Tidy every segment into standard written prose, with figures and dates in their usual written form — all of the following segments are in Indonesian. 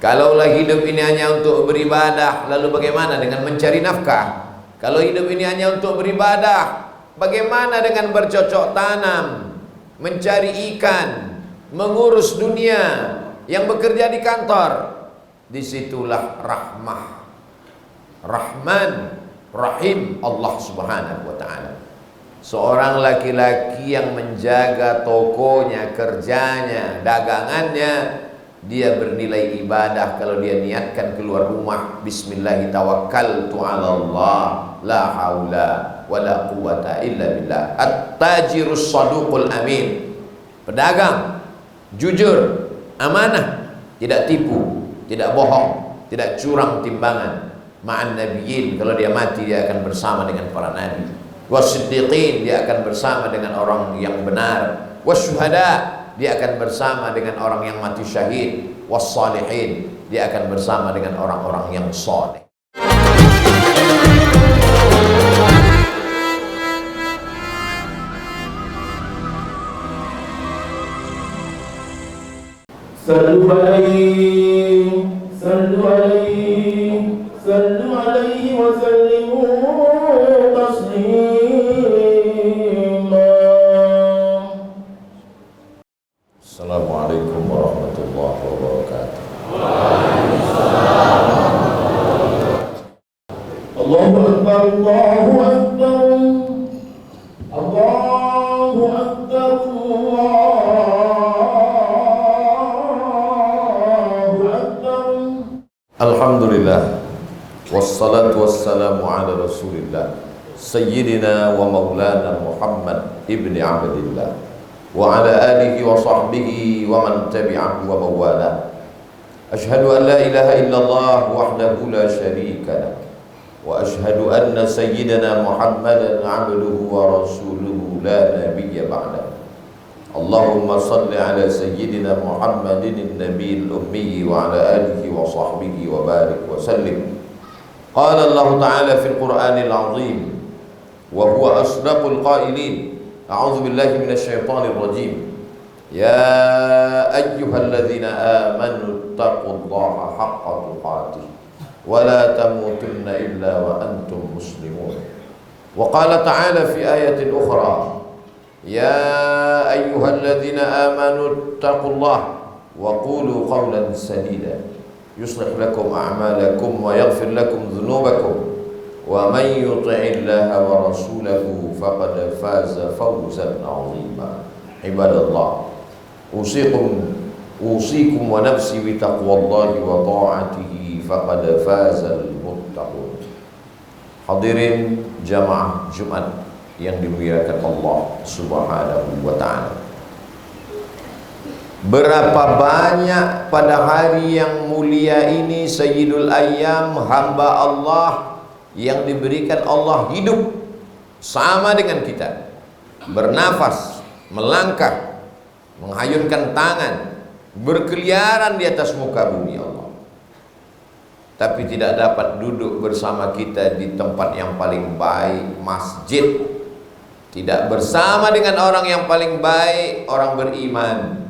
Kalaulah hidup ini hanya untuk beribadah, lalu bagaimana dengan mencari nafkah? Kalau hidup ini hanya untuk beribadah, bagaimana dengan bercocok tanam, mencari ikan, mengurus dunia, yang bekerja di kantor? Disitulah rahmah, Rahman, Rahim Allah Subhanahu wa ta'ala. Seorang laki-laki yang menjaga tokonya, kerjanya, dagangannya, dia bernilai ibadah kalau dia niatkan keluar rumah, bismillah tawakkaltu 'ala Allah, la haula wala quwata illa billah. At-tajirus saduqul amin. Pedagang jujur, amanah, tidak tipu, tidak bohong, tidak curang timbangan. Ma'an nabiyyin, kalau dia mati dia akan bersama dengan para nabi. Wasiddiqin, dia akan bersama dengan orang yang benar. Wasyuhada, dia akan bersama dengan orang yang mati syahid. Wassalihin, dia akan bersama dengan orang-orang yang saleh. Sallu alaihi, sallu alaihi, sallu alaihi wa sallimu taslima. Assalamualaikum warahmatullahi wabarakatuh. Allahu Akbar, Allahu Akbar, Allahu Akbar, Allahu Akbar. Alhamdulillah, wassalatu wassalamu ala rasulillah, sayyidina wa maulana Muhammad ibni Abdillah, wa ala alihi wa sahbihi wa man tabi'ahu wa mawala. Ashhadu an la ilaha illallah wahdahu la sharika lah, wa ashhadu anna sayyidina Muhammadan abduhu wa rasuluhu la nabiyya ba'dah. Allahumma salli ala sayyidina Muhammadin an-nabiyil ummi wa ala alihi wa sahbihi wa barik wa sallim. Qala Allah ta'ala fil Qur'anil 'azim wa huwa asdaqul qailin. A'udzu billahi minasy syaithanir rajim. Ya ayyuhalladzina amanu taqullaha haqqa tuqatih wa la tamutunna illa wa antum muslimun. Wa qala ta'ala fi ayatin ukhra, ya ayyuhalladzina amanu taqullaha wa qulu qawlan sadida yuslih lakum a'malakum wa yaghfir lakum dhunubakum wa man yuti'illaha wa rasulahu faqad faza fawzan 'azima. Ibadallah, usikum wa nafsi bi taqwallahi wa ta'atihi faqad fazal muttaqun. Hadirin jamaah Jumat yang dimuliakan Allah Subhanahu wa ta'ala. Berapa banyak pada hari yang mulia ini, Sayyidul Ayyam, hamba Allah yang diberikan Allah hidup sama dengan kita, bernafas, melangkah, menghayunkan tangan, berkeliaran di atas muka bumi Allah, tapi tidak dapat duduk bersama kita di tempat yang paling baik, masjid, tidak bersama dengan orang yang paling baik, orang beriman,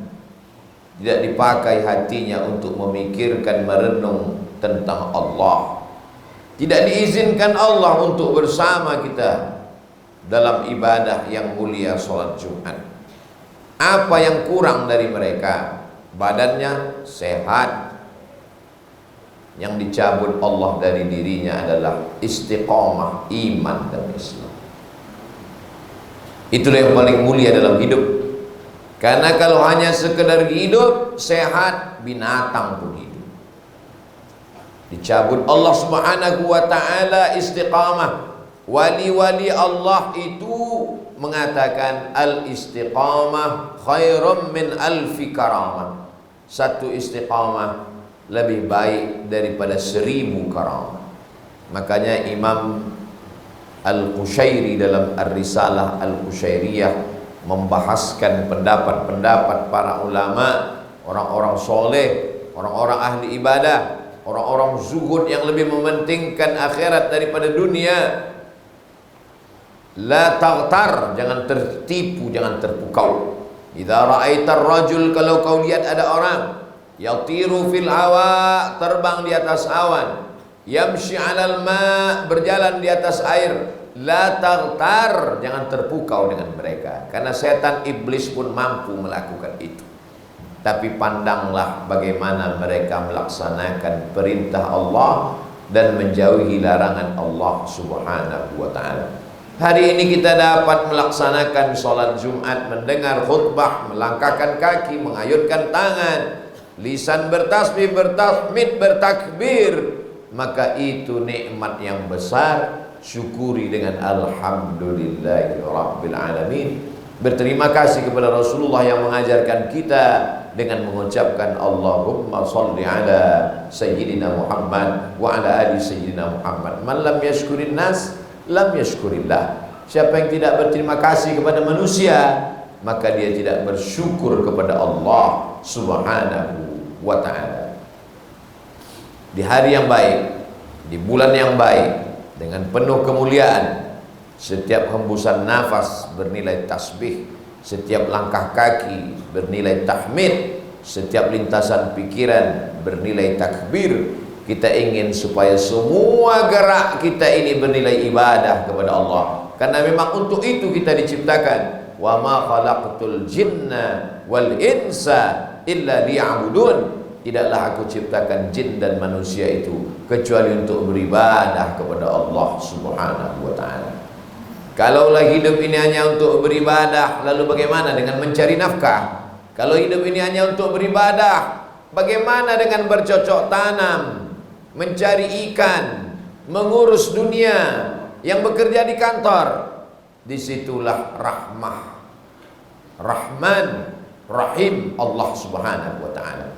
tidak dipakai hatinya untuk memikirkan, merenung tentang Allah. Tidak diizinkan Allah untuk bersama kita dalam ibadah yang mulia sholat Jumat. Apa yang kurang dari mereka? Badannya sehat. Yang dicabut Allah dari dirinya adalah istiqamah iman dan Islam. Itulah yang paling mulia dalam hidup. Karena kalau hanya sekedar hidup sehat, binatang pun hidup. Dicabut Allah Subhanahu wa ta'ala istiqamah. Wali-wali Allah itu mengatakan al-istiqamah khairum min alfi karamah. Satu istiqamah lebih baik daripada 1000 karamah. Makanya Imam Al-Qushairi dalam Ar-Risalah Al-Qushairiyah membahaskan pendapat-pendapat para ulama, orang-orang soleh, orang-orang ahli ibadah, orang-orang zuhud yang lebih mementingkan akhirat daripada dunia. La taghtar, jangan tertipu, jangan terpukau. Idza ra'aitar rajul, kalau kau lihat ada orang Yatiru fil hawa, terbang di atas awan. Yamshi 'alal ma, berjalan di atas air. La taghtar, jangan terpukau dengan mereka, karena setan iblis pun mampu melakukan itu. Tapi pandanglah bagaimana mereka melaksanakan perintah Allah dan menjauhi larangan Allah Subhanahu wa ta'ala. Hari ini kita dapat melaksanakan sholat Jumat, mendengar khutbah, melangkahkan kaki, mengayunkan tangan, lisan bertasbih, bertahmid, bertakbir, maka itu nikmat yang besar. Syukuri dengan alhamdulillahi rabbil alamin. Berterima kasih kepada Rasulullah yang mengajarkan kita dengan mengucapkan Allahumma sholli ala sayyidina Muhammad wa ala ali sayyidina Muhammad. Man lam yashkurin nas lam yashkurillah. Siapa yang tidak berterima kasih kepada manusia, maka dia tidak bersyukur kepada Allah Subhanahu wa ta'ala. Di hari yang baik, di bulan yang baik, dengan penuh kemuliaan, setiap hembusan nafas bernilai tasbih, setiap langkah kaki bernilai tahmid, setiap lintasan pikiran bernilai takbir. Kita ingin supaya semua gerak kita ini bernilai ibadah kepada Allah, karena memang untuk itu kita diciptakan. Wa ma khalaqtul jinna wal insa illa liya'budun. Tidaklah aku ciptakan jin dan manusia itu kecuali untuk beribadah kepada Allah Subhanahu wa ta'ala. Kalaulah hidup ini hanya untuk beribadah, lalu bagaimana dengan mencari nafkah? Kalau hidup ini hanya untuk beribadah, bagaimana dengan bercocok tanam, mencari ikan, mengurus dunia, yang bekerja di kantor? Disitulah rahmah, Rahman, Rahim Allah Subhanahu wa ta'ala.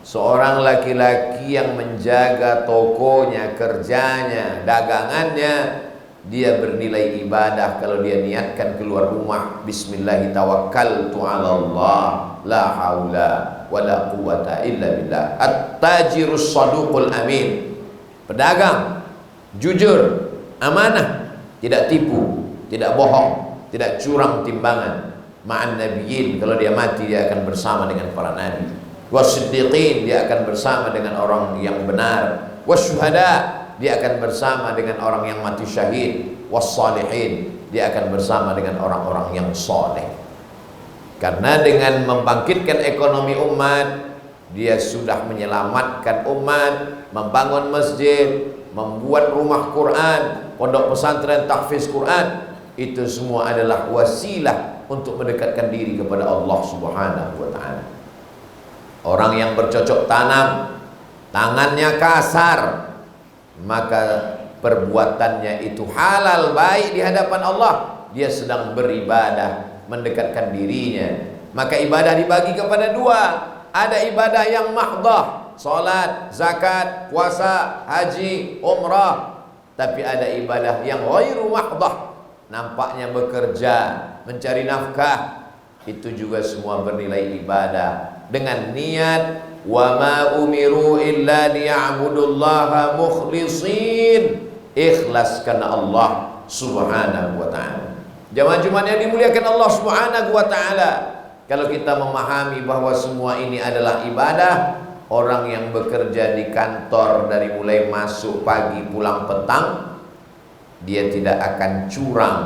Seorang laki-laki yang menjaga tokonya, kerjanya, dagangannya, dia bernilai ibadah kalau dia niatkan keluar rumah, bismillahi tawakkaltu 'ala Allah, la haula wala quwata illa billah. At-tajirus saduqul amin. Pedagang jujur, amanah, tidak tipu, tidak bohong, tidak curang timbangan. Ma'an nabiyyin, kalau dia mati dia akan bersama dengan para nabi. Wasiddiqin, dia akan bersama dengan orang yang benar. Wasyuhada, dia akan bersama dengan orang yang mati syahid. Wassalihin, dia akan bersama dengan orang-orang yang soleh. Karena dengan membangkitkan ekonomi umat, dia sudah menyelamatkan umat, membangun masjid, membuat rumah Quran, pondok pesantren, tahfiz Quran. Itu semua adalah wasilah untuk mendekatkan diri kepada Allah Subhanahu wa ta'ala. Orang yang bercocok tanam, tangannya kasar, maka perbuatannya itu halal, baik di hadapan Allah. Dia sedang beribadah, mendekatkan dirinya. Maka ibadah dibagi kepada dua. Ada ibadah yang mahdah, salat, zakat, puasa, haji, umrah. Tapi ada ibadah yang ghairu mahdah, nampaknya bekerja, mencari nafkah. Itu juga semua bernilai ibadah dengan niat wa ma umiru illa liya'budullaha mukhlisin, ikhlas karena Allah Subhanahu wa ta'ala. Jamaah Jumat yang dimuliakan Allah Subhanahu wa ta'ala, kalau kita memahami bahwa semua ini adalah ibadah, orang yang bekerja di kantor dari mulai masuk pagi pulang petang, dia tidak akan curang,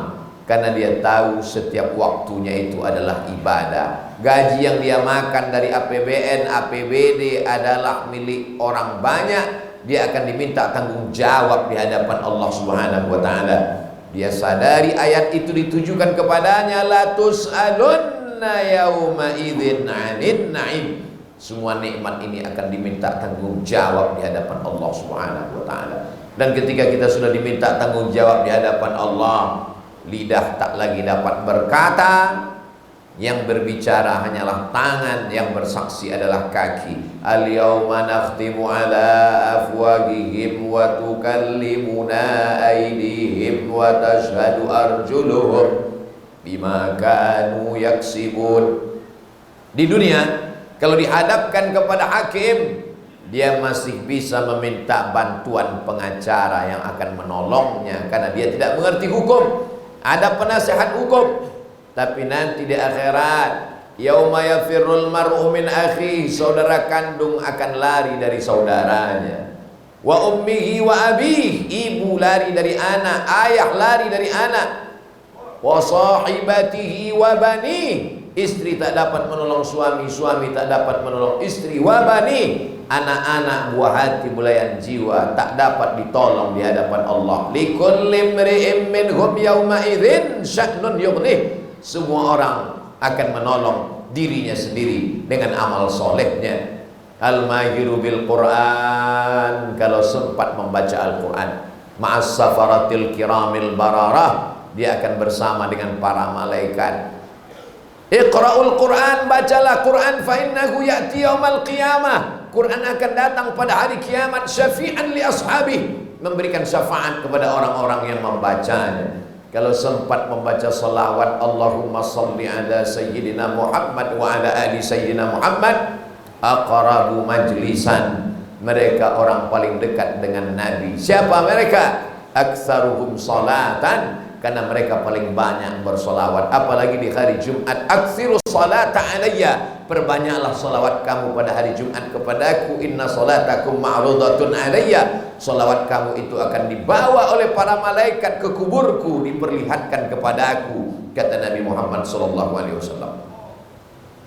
karena dia tahu setiap waktunya itu adalah ibadah. Gaji yang dia makan dari APBN, APBD adalah milik orang banyak. Dia akan diminta tanggung jawab di hadapan Allah Subhanahu wa ta'ala. Dia sadari ayat itu ditujukan kepadanya, la tus'alunna yawma idzin 'anil na'im. Semua nikmat ini akan diminta tanggung jawab di hadapan Allah Subhanahu wa ta'ala. Dan ketika kita sudah diminta tanggung jawab di hadapan Allah, lidah tak lagi dapat berkata, yang berbicara hanyalah tangan, yang bersaksi adalah kaki. Al-yawma nakhtimu ala afwahihim wa tukallimuna aydihim wa tashhadu arjuluhum bima kanu yaksibun. Di dunia, kalau dihadapkan kepada hakim, dia masih bisa meminta bantuan pengacara yang akan menolongnya, karena dia tidak mengerti hukum. Ada penasehat hukum. Tapi nanti di akhirat, Yauma yafirrul mar'u min akhihi, saudara kandung akan lari dari saudaranya. Wa ummihi wa abihi, ibu lari dari anak, ayah lari dari anak. Wa sahibatihi wa banihi, istri tak dapat menolong suami, suami tak dapat menolong istri. Wa bani, anak-anak buah hati belayan jiwa tak dapat ditolong di hadapan Allah. Likulli imri'in minhum yawma idzin sya'nun yughnih, semua orang akan menolong dirinya sendiri dengan amal solehnya. Al-mahiru bil Quran, kalau sempat membaca Al-Quran, ma'as safaratil kiramil bararah, dia akan bersama dengan para malaikat. Iqra'ul Quran, bacalah Quran, fa innahu ya'ti yaumal qiyamah, Quran akan datang pada hari kiamat, syafi'an li ashabih, memberikan syafaat kepada orang-orang yang membacanya. Kalau sempat membaca salawat, Allahumma salli ala sayyidina Muhammad wa ala ali sayyidina Muhammad, aqrabu majlisan, mereka orang paling dekat dengan Nabi. Siapa mereka? Aktsaruhum salatan, karena mereka paling banyak bersolawat. Apalagi di hari Jumat, aktsiru salata alayya, perbanyaklah solawat kamu pada hari Jumat kepadaku. Inna salatakum ma'rudatun alayya, solawat kamu itu akan dibawa oleh para malaikat ke kuburku, diperlihatkan kepadaku, kata Nabi Muhammad SAW.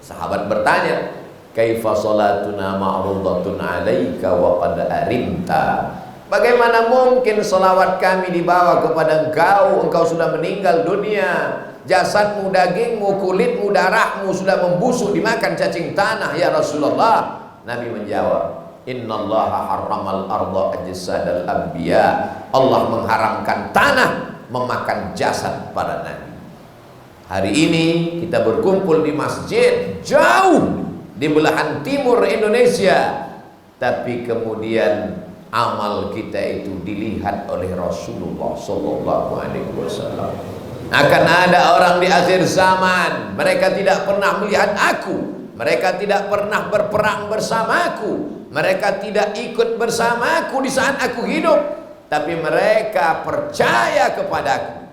Sahabat bertanya, kaifa salatuna ma'rudatun alayka wa qad arimta, bagaimana mungkin salawat kami dibawa kepada engkau sudah meninggal dunia, jasadmu, dagingmu, kulitmu, darahmu sudah membusuk dimakan cacing tanah ya Rasulullah. Nabi menjawab, innallaha harramal arda ajsadal anbiya, Allah mengharamkan tanah memakan jasad para nabi. Hari ini kita berkumpul di masjid jauh di belahan timur Indonesia, tapi kemudian amal kita itu dilihat oleh Rasulullah Sallallahu Alaihi Wasallam. Akan ada orang di akhir zaman, mereka tidak pernah melihat aku, mereka tidak pernah berperang bersamaku, mereka tidak ikut bersamaku di saat aku hidup, tapi mereka percaya kepadaku.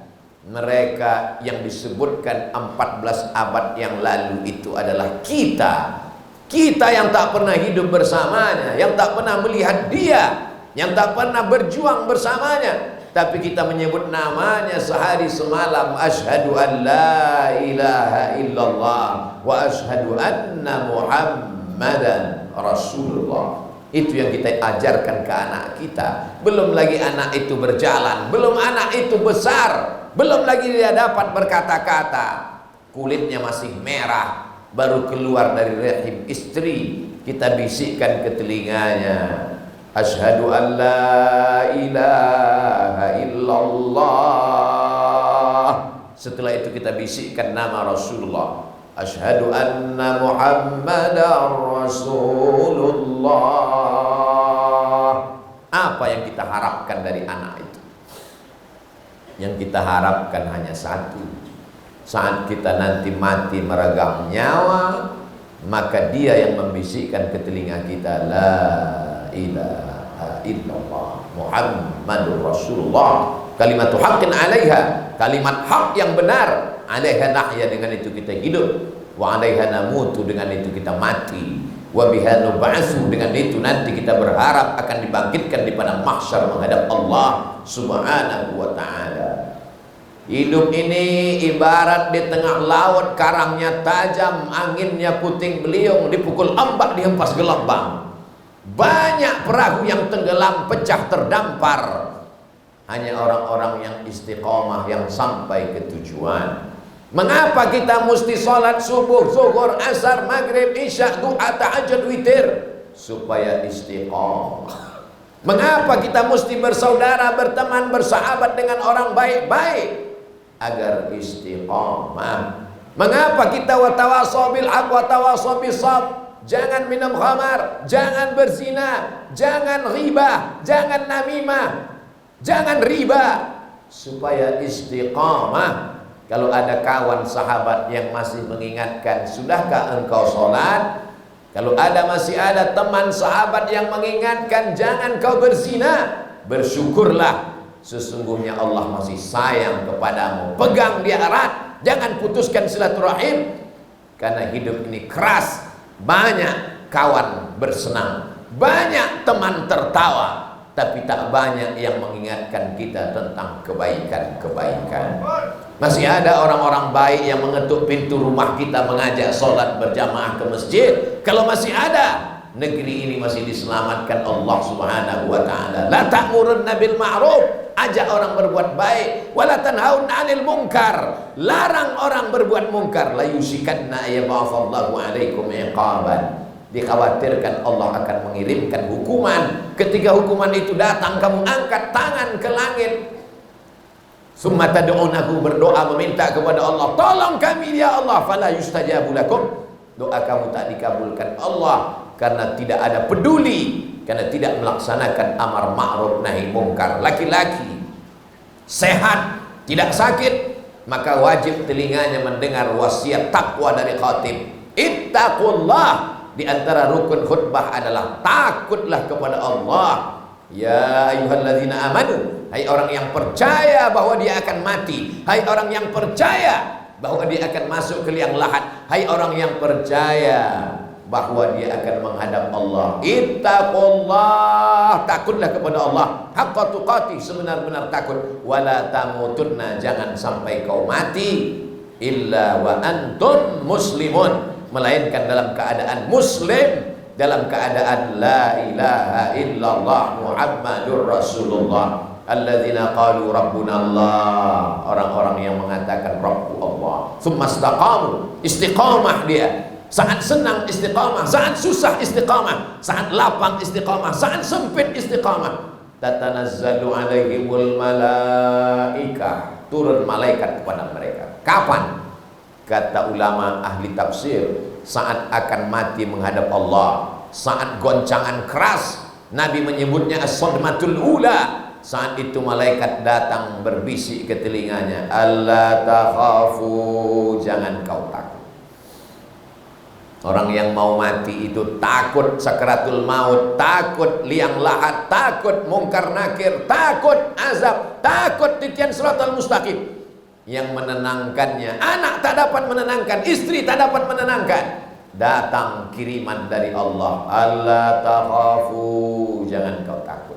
Mereka yang disebutkan 14 abad yang lalu itu adalah kita. Kita yang tak pernah hidup bersamanya, yang tak pernah melihat dia, yang tak pernah berjuang bersamanya, tapi kita menyebut namanya sehari semalam. Asyhadu an la ilaha illallah wa asyhadu anna Muhammadan Rasulullah. Itu yang kita ajarkan ke anak kita. Belum lagi anak itu berjalan, belum anak itu besar, belum lagi dia dapat berkata-kata, kulitnya masih merah, baru keluar dari rahim istri, kita bisikkan ke telinganya, asyhadu an la ilaha illallah. Setelah itu kita bisikkan nama Rasulullah, asyhadu anna Muhammadar Rasulullah. Apa yang kita harapkan dari anak itu? Yang kita harapkan hanya satu, saat kita nanti mati meregang nyawa, maka dia yang membisikkan ke telinga kita, la ilaha illallah Muhammadur Rasulullah, kalimatu haqqin alaiha, kalimat hak yang benar, alaiha nahya, dengan itu kita hidup, wa alaiha namutu, dengan itu kita mati, wa biha nub'atsu, dengan itu nanti kita berharap akan dibangkitkan di padang mahsyar menghadap Allah Subhanahu wa ta'ala. Hidup ini ibarat di tengah laut, karangnya tajam, anginnya puting beliung, dipukul ombak, dihempas gelombang. Banyak perahu yang tenggelam, pecah, terdampar. Hanya orang-orang yang istiqomah yang sampai ke tujuan. Mengapa kita mesti sholat subuh, zuhur, asar, maghrib, isya, duha, tahajud, witir? Supaya istiqomah. Mengapa kita mesti bersaudara, berteman, bersahabat dengan orang baik-baik? Agar istiqomah. Mengapa kita watawasau bil haq watawasau bis sabr? Jangan minum khamar, jangan berzina, jangan riba, jangan namimah, jangan riba, supaya istiqamah. Kalau ada kawan sahabat yang masih mengingatkan, sudahkah engkau sholat? Kalau masih ada teman sahabat yang mengingatkan, jangan kau berzina, bersyukurlah, sesungguhnya Allah masih sayang kepadamu. Pegang dia erat, jangan putuskan silaturahim. Karena hidup ini keras, banyak kawan bersenang, banyak teman tertawa, tapi tak banyak yang mengingatkan kita tentang kebaikan-kebaikan. Masih ada orang-orang baik yang mengetuk pintu rumah kita, mengajak sholat berjamaah ke masjid. Kalau masih ada, negeri ini masih diselamatkan Allah Subhanahu wa ta'ala. La ta'murunna bil ma'ruf, ajak orang berbuat baik, wala tanhauna 'anil munkar, larang orang berbuat munkar. La yusikanna yab'atsallahu 'alaikum iqaban, dikhawatirkan Allah akan mengirimkan hukuman. Ketika hukuman itu datang, kamu angkat tangan ke langit, summa tad'unahu, berdoa meminta kepada Allah, tolong kami ya Allah, fala yustajabu lakum, doa kamu tak dikabulkan Allah karena tidak ada peduli, karena tidak melaksanakan amar ma'ruf nahi mungkar. Laki-laki sehat, tidak sakit, maka wajib telinganya mendengar wasiat takwa dari khatib. Ittaqullah, di antara rukun khutbah adalah takutlah kepada Allah. Ya ayyuhalladzina amanu, hai orang yang percaya bahwa dia akan mati, hai orang yang percaya bahwa dia akan masuk ke liang lahat, hai orang yang percaya bahwa dia akan menghadap Allah. Ittaqullah, takutlah kepada Allah haqqa tuqatih, sebenar-benar takut. Wala tamutunna, jangan sampai kau mati illa wa antum muslimun, melainkan dalam keadaan muslim, dalam keadaan la ilaha illallah Muhammadur Rasulullah. Alladzina qalu rabbuna Allah, orang-orang yang mengatakan Rabbu Allah. Tsumma istaqamu, istiqamah dia. Saat senang istiqamah, saat susah istiqamah, saat lapang istiqamah, saat sempit istiqamah. Tatanazzalu alaihimul malaikah, turun malaikat kepada mereka. Kapan? Kata ulama ahli tafsir, saat akan mati menghadap Allah, saat goncangan keras, Nabi menyebutnya as-sadmatul ula. Saat itu malaikat datang berbisik ke telinganya, alla takhafu, jangan kau takut. Orang yang mau mati itu takut sakaratul maut, takut liang lahat, takut mungkar nakir, takut azab, takut titian siratal mustaqim. Yang menenangkannya, anak tak dapat menenangkan, istri tak dapat menenangkan. Datang kiriman dari Allah, alla takhafu, jangan kau takut.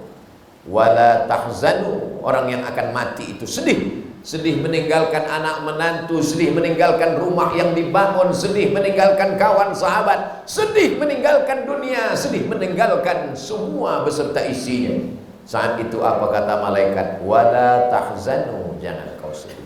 Wala tahzanu, orang yang akan mati itu sedih. Sedih meninggalkan anak menantu, sedih meninggalkan rumah yang dibangun, sedih meninggalkan kawan sahabat, sedih meninggalkan dunia, sedih meninggalkan semua beserta isinya. Saat itu apa kata malaikat? Wala tahzanu, jangan kau sedih.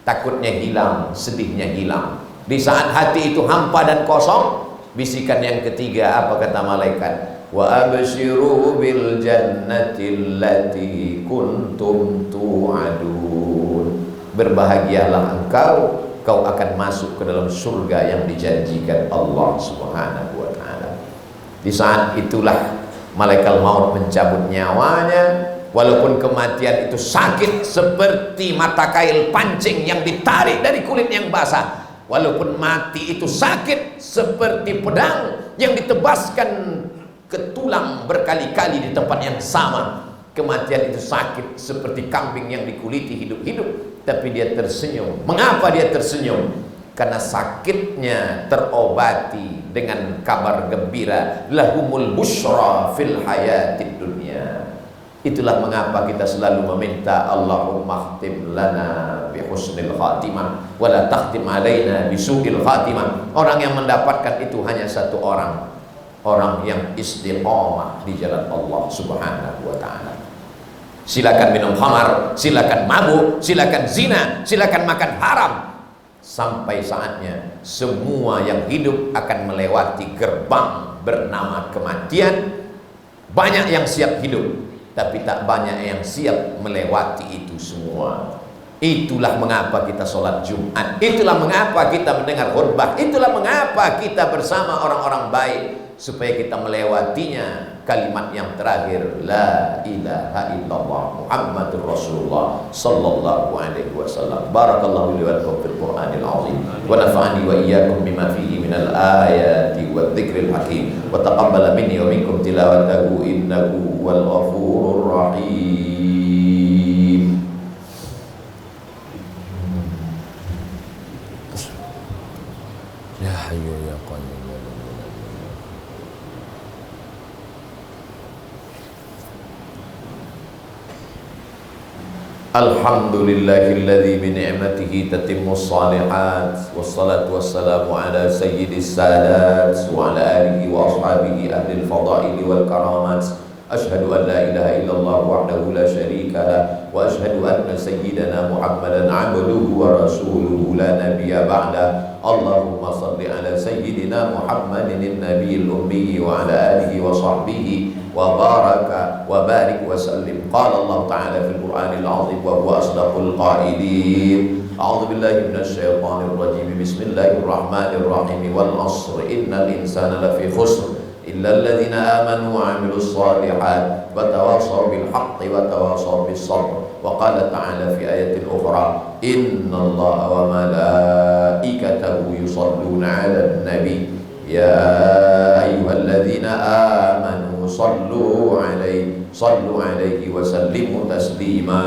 Takutnya hilang, sedihnya hilang. Di saat hati itu hampa dan kosong, bisikan yang ketiga apa kata malaikat? Wa abshiru bil jannati allati kuntum tu'adun, berbahagialah engkau, kau akan masuk ke dalam surga yang dijanjikan Allah Subhanahu wa ta'ala. Di saat itulah malaikat maut mencabut nyawanya. Walaupun kematian itu sakit seperti mata kail pancing yang ditarik dari kulit yang basah, walaupun mati itu sakit seperti pedang yang ditebaskan ke tulang berkali-kali di tempat yang sama. Kematian itu sakit seperti kambing yang dikuliti hidup-hidup, tapi dia tersenyum. Mengapa dia tersenyum? Karena sakitnya terobati dengan kabar gembira, lahumul busyra fil hayatid dunya. Itulah mengapa kita selalu meminta Allahumma khtim lana bi husnil khatimah wa la takhtim alaina bi su'il khatimah. Orang yang mendapatkan itu hanya satu orang, orang yang istiqomah di jalan Allah Subhanahu wa ta'ala. Silakan minum khamar, silakan mabuk, silakan zina, silakan makan haram. Sampai saatnya semua yang hidup akan melewati gerbang bernama kematian. Banyak yang siap hidup, tapi tak banyak yang siap melewati itu semua. Itulah mengapa kita sholat Jumat, itulah mengapa kita mendengar khutbah, itulah mengapa kita bersama orang-orang baik, supaya kita melewatinya. Kalimat yang terakhir, la ilaha illallah Muhammadur Rasulullah sallallahu alaihi wasallam. Barakallahu li wa lakum fil Qur'anil azim wa nafa'ani wa iyyakum bima fihi minal ayati wa dzikril hakim wa taqabbala minni wa minkum tilawatahu innahu wal ghafurur rahim. Ya Alhamdulillahilladzi bi ni'matihi tatimmus shalihat. Wassalatu wassalamu ala sayyidis sadat wa ala alihi wa ashabihi ahlil fadaili wal karamat. Asyhadu an la ilaha illallah wahdahu la syarika lah wa asyhadu anna sayyidana Muhammadan abduhu wa rasuluhu la nabiyya ba'da. Allahumma salli ala sayyidina Muhammadin nabiyil ummi wa ala alihi wa sahbihi wa baraka wa barik wa sallim. Qala Allah ta'ala fil Qur'anil azim wa huwa asdaqul qailin. A'udzu billahi minasy syaithanir rajim. Bismillahirrahmanirrahim. Wal 'asr innal insana lafi khusr illal ladzina amanu wa 'amilus shalihat wa tawassaw bil haqqi wa tawassaw bis sabr. Wa qala ta'ala fi ayatin ukhra innallaha wa malaikatahu yusholluna 'alan nabi ya ayyuhalladzina amanu sallu 'alaihi wa sallimu taslima.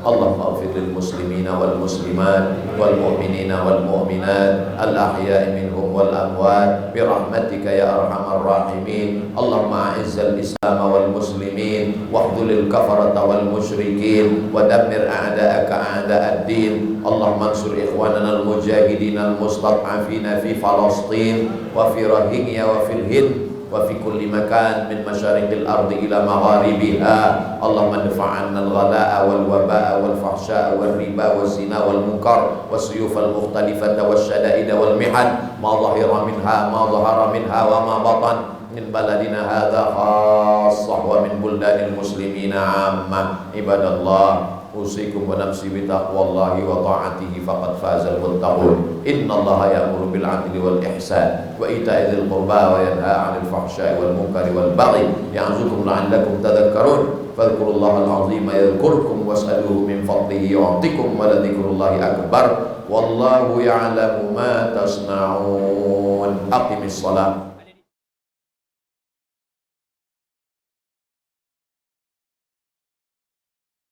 Allahumma ighfir lil muslimina wal muslimat wal mu'minina wal mu'minat al ahya'i minhum wal amwat bi rahmatika ya arhamar rahimin. Allahumma a'izzal islam wal muslimin wahdhulil kafarata wal musyrikin wa dammir a'da'aka a'da'ad din. Allahumma ansur ikhwanana al mujahidin al mustad'afina fi Falastin wa fi Rohingya wa fil Hind wa fi kulli makan min masyariqil ardi ila magharibiha. Allahumma dfa' 'anna al-ghala'a wal waba'a wal fahsya'a wal riba waz zina wal munkar was suyufal mukhtalifata wasyada'ida wal mihan ma dhahara minha wa ma batan min baladina hadza khassah wa min buldanil muslimina 'ammah. Ibadallah, usikum wa nafsi bi taqwallahi wa ta'atihi faqad fazal muttaqun. Innallaha ya'muru bil 'adli wal ihsan wa ita'i dzil qurba wa yanha 'anil fahsya'i wal munkari wal baghi ya'zukum la'allakum tadhakkarun. Fadhkurullaha al-'azima yadhkurkum was'aluhu min fadlihi yu'tikum wa ladhikrullahi akbar wallahu ya'lamu ma tasna'un. Aqimis shalah.